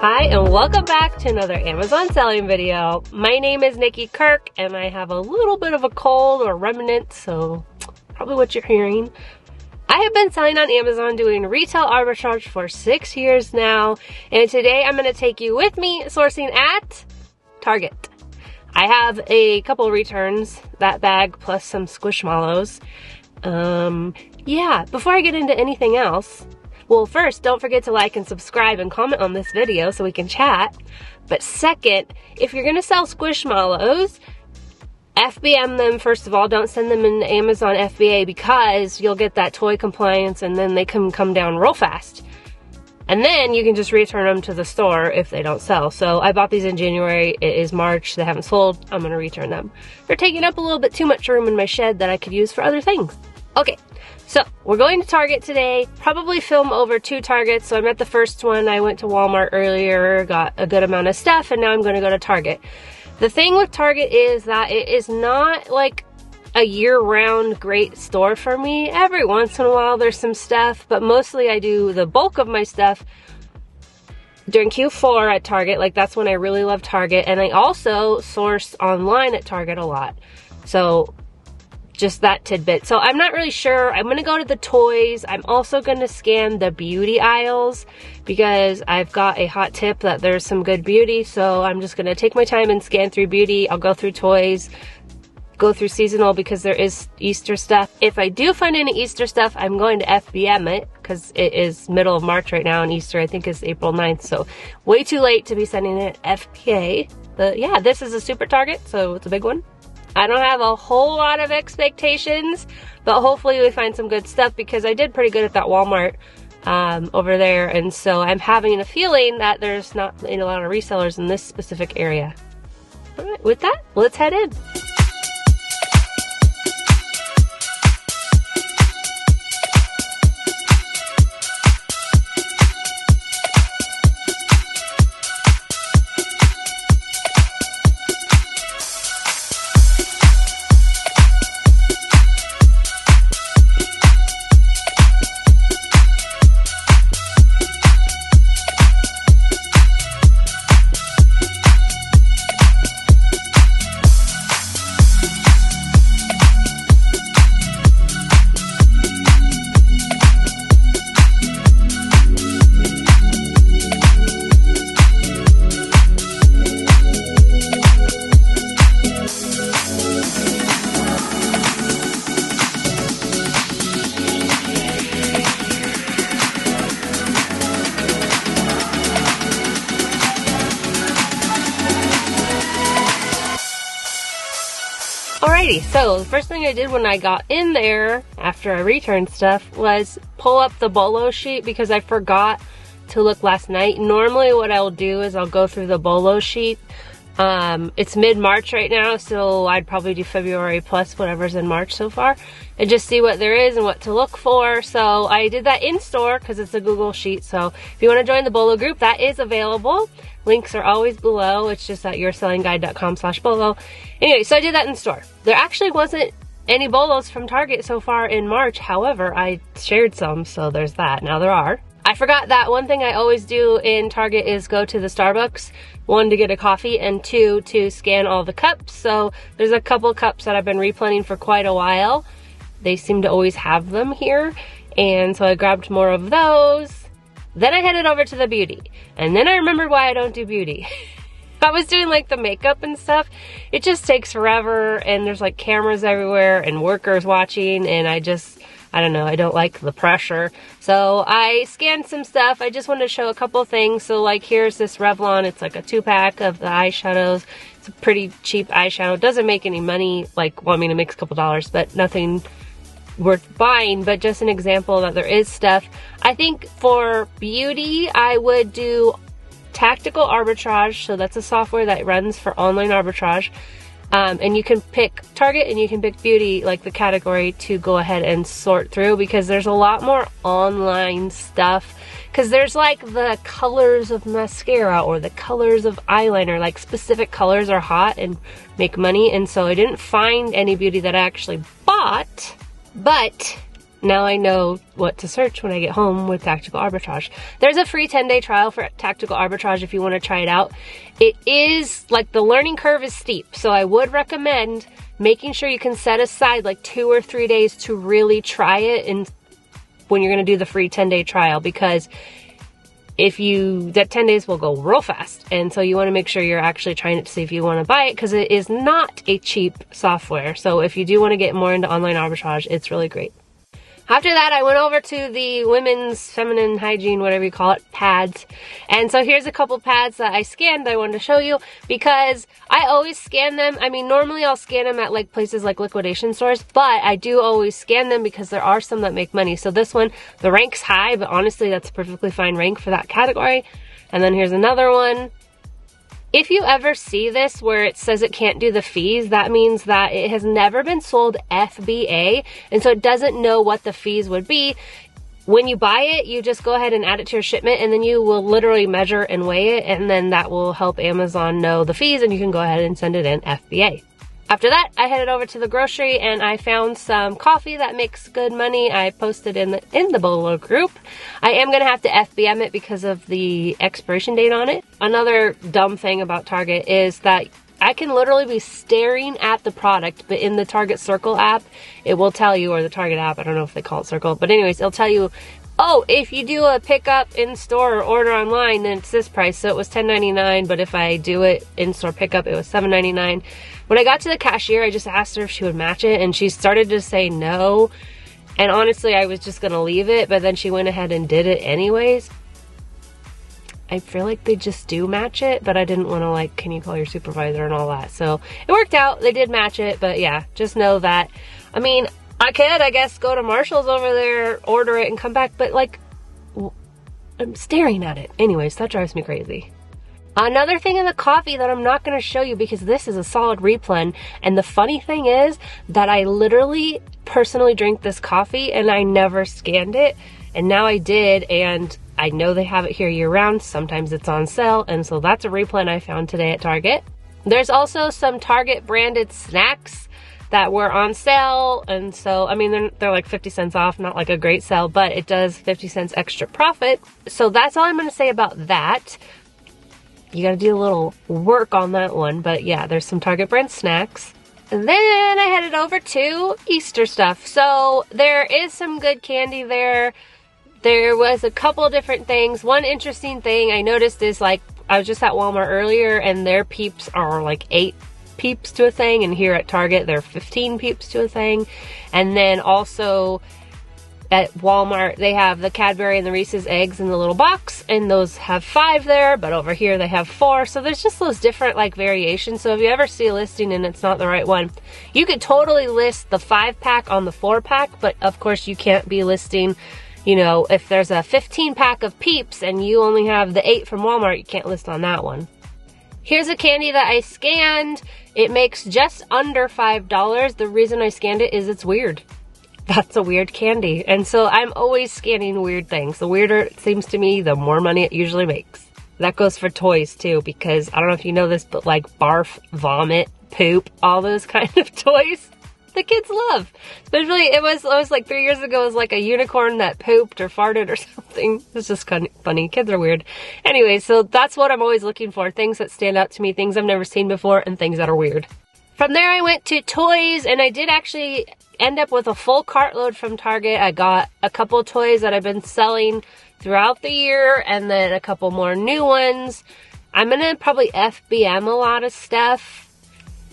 Hi and welcome back to another Amazon selling video. My name is Nikki Kirk and I have a little bit of a cold or remnant, so probably what you're hearing. I have been selling on Amazon doing retail arbitrage for 6 years now, and today I'm going to take you with me sourcing at Target. I have a couple returns, that bag plus some Squishmallows. Yeah, before I get into anything else, well, first, don't forget to like and subscribe and comment on this video so we can chat. But second, if you're gonna sell Squishmallows, FBM them first of all. Don't send them in Amazon FBA because you'll get that toy compliance and then they can come down real fast. And then you can just return them to the store if they don't sell. So I bought these in January. It is March. They haven't sold. I'm gonna return them. They're taking up a little bit too much room in my shed that I could use for other things. Okay. So, we're going to Target today, probably film over 2 Targets. So I'm at the first one, I went to Walmart earlier, got a good amount of stuff, and now I'm going to go to Target. The thing with Target is that it is not like a year-round great store for me. Every once in a while there's some stuff, but mostly I do the bulk of my stuff during Q4 at Target. Like, that's when I really love Target, and I also source online at Target a lot. So just that tidbit. So I'm not really sure. I'm gonna go to the toys. I'm also gonna scan the beauty aisles because I've got a hot tip that there's some good beauty. So I'm just gonna take my time and scan through beauty. I'll go through toys, go through seasonal because there is Easter stuff. If I do find any Easter stuff, I'm going to FBM it because it is middle of March right now, and Easter I think is April 9th. So way too late to be sending it FBA. But yeah, this is a super Target, so it's a big one. I don't have a whole lot of expectations, but hopefully we find some good stuff because I did pretty good at that Walmart over there, and so I'm having a feeling that there's not a lot of resellers in this specific area. All right, with that, let's head in. Alrighty, so the first thing I did when I got in there after I returned stuff was pull up the BOLO sheet because I forgot to look last night. Normally what I'll do is I'll go through the BOLO sheet. It's mid-March right now, so I'd probably do February plus whatever's in March so far and just see what there is and what to look for. So I did that in store because it's a Google sheet. So if you want to join the BOLO group, that is available. Links are always below. It's just at yoursellingguide.com/BOLO. Anyway, so I did that in store. There actually wasn't any BOLOs from Target so far in March. However, I shared some, so there's that. Now there are. I forgot that one thing I always do in Target is go to the Starbucks. 1, to get a coffee, and 2, to scan all the cups. So there's a couple cups that I've been replanning for quite a while. They seem to always have them here. And so I grabbed more of those. Then I headed over to the beauty. And then I remembered why I don't do beauty. I was doing like the makeup and stuff. It just takes forever, and there's like cameras everywhere and workers watching, and I don't know, I don't like the pressure. So I scanned some stuff. I just wanted to show a couple things. So like here's this Revlon. It's like a 2-pack of the eyeshadows. It's a pretty cheap eyeshadow. It doesn't make any money, like, well, I mean, it makes a couple dollars, but nothing worth buying, but just an example that there is stuff. I think for beauty, I would do Tactical Arbitrage. So that's a software that runs for online arbitrage. And you can pick Target and you can pick beauty, like the category, to go ahead and sort through because there's a lot more online stuff. Because there's like the colors of mascara or the colors of eyeliner, like specific colors are hot and make money. And so I didn't find any beauty that I actually bought, but now I know what to search when I get home with Tactical Arbitrage. There's a free 10-day trial for Tactical Arbitrage if you want to try it out. It is, like, the learning curve is steep, so I would recommend making sure you can set aside like 2 or 3 days to really try it and when you're going to do the free 10-day trial, because that 10 days will go real fast. And so you want to make sure you're actually trying it to see if you want to buy it, because it is not a cheap software. So if you do want to get more into online arbitrage, it's really great. After that, I went over to the women's feminine hygiene, whatever you call it, pads. And so here's a couple pads that I scanned I wanted to show you, because I always scan them. I mean, normally I'll scan them at like places like liquidation stores, but I do always scan them because there are some that make money. So this one, the rank's high, but honestly, that's a perfectly fine rank for that category. And then here's another one. If you ever see this where it says it can't do the fees, that means that it has never been sold FBA, and so it doesn't know what the fees would be. When you buy it, you just go ahead and add it to your shipment, and then you will literally measure and weigh it, and then that will help Amazon know the fees, and you can go ahead and send it in FBA. After that, I headed over to the grocery and I found some coffee that makes good money. I posted in the BOLO group. I am going to have to FBM it because of the expiration date on it. Another dumb thing about Target is that I can literally be staring at the product, but in the Target Circle app, it will tell you, or the Target app, I don't know if they call it Circle, but anyways, it'll tell you, oh, if you do a pickup in store or order online, then it's this price. So it was $10.99, but if I do it in store pickup, it was $7.99. When I got to the cashier, I just asked her if she would match it, and she started to say no. And honestly, I was just gonna leave it, but then she went ahead and did it anyways. I feel like they just do match it, but I didn't want to, like, can you call your supervisor and all that. So it worked out. They did match it, but yeah, just know that. I mean, I could, I guess, go to Marshall's over there, order it, and come back, but, like, I'm staring at it. Anyways, that drives me crazy. Another thing in the coffee that I'm not going to show you because this is a solid replen, and the funny thing is that I literally personally drink this coffee and I never scanned it, and now I did, and I know they have it here year-round. Sometimes it's on sale, and so that's a replen I found today at Target. There's also some Target branded snacks that were on sale, and so, I mean, they're like 50 cents off, not like a great sale, but it does 50 cents extra profit. So that's all I'm going to say about that. You got to do a little work on that one, but yeah, there's some Target brand snacks. And then I headed over to Easter stuff. So there is some good candy there. There was a couple different things. One interesting thing I noticed is, like, I was just at Walmart earlier and their peeps are like 8 peeps to a thing, and here at Target they're 15 peeps to a thing. And then also at Walmart they have the Cadbury and the Reese's eggs in the little box, and those have 5 there, but over here they have 4. So there's just those different, like, variations. So if you ever see a listing and it's not the right one, you could totally list the 5-pack on the 4-pack, but of course you can't be listing, you know, if there's a 15-pack of Peeps and you only have the 8 from Walmart, you can't list on that one. Here's a candy that I scanned. It makes just under $5. The reason I scanned it is it's weird. That's a weird candy. And so I'm always scanning weird things. The weirder it seems to me, the more money it usually makes. That goes for toys too, because I don't know if you know this, but like barf, vomit, poop, all those kind of toys, the kids love. Especially, it was like 3 years ago, it was like a unicorn that pooped or farted or something. It's just kind of funny. Kids are weird. Anyway, so that's what I'm always looking for. Things that stand out to me, things I've never seen before, and things that are weird. From there I went to toys, and I did actually end up with a full cartload from Target. I got a couple toys that I've been selling throughout the year, and then a couple more new ones. I'm gonna probably FBM a lot of stuff.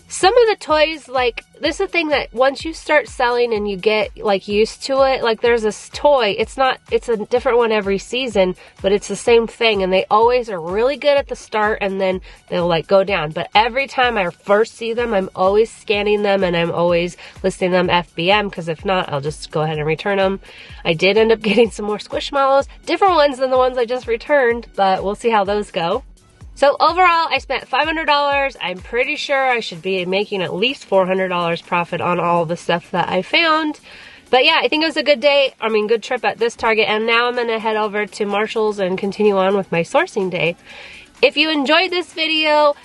Some of the toys, like, this is the thing that once you start selling and you get, like, used to it, like, there's this toy, it's a different one every season, but it's the same thing, and they always are really good at the start, and then they'll, like, go down. But every time I first see them, I'm always scanning them, and I'm always listing them FBM, because if not, I'll just go ahead and return them. I did end up getting some more Squishmallows, different ones than the ones I just returned, but we'll see how those go. So overall, I spent $500. I'm pretty sure I should be making at least $400 profit on all the stuff that I found. But yeah, I think it was a good day, good trip at this Target. And now I'm going to head over to Marshall's and continue on with my sourcing day. If you enjoyed this video,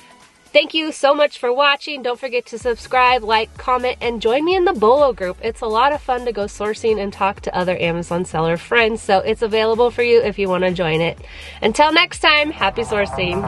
Thank you so much for watching. Don't forget to subscribe, like, comment, and join me in the BOLO group. It's a lot of fun to go sourcing and talk to other Amazon seller friends, so it's available for you if you want to join it. Until next time, happy sourcing.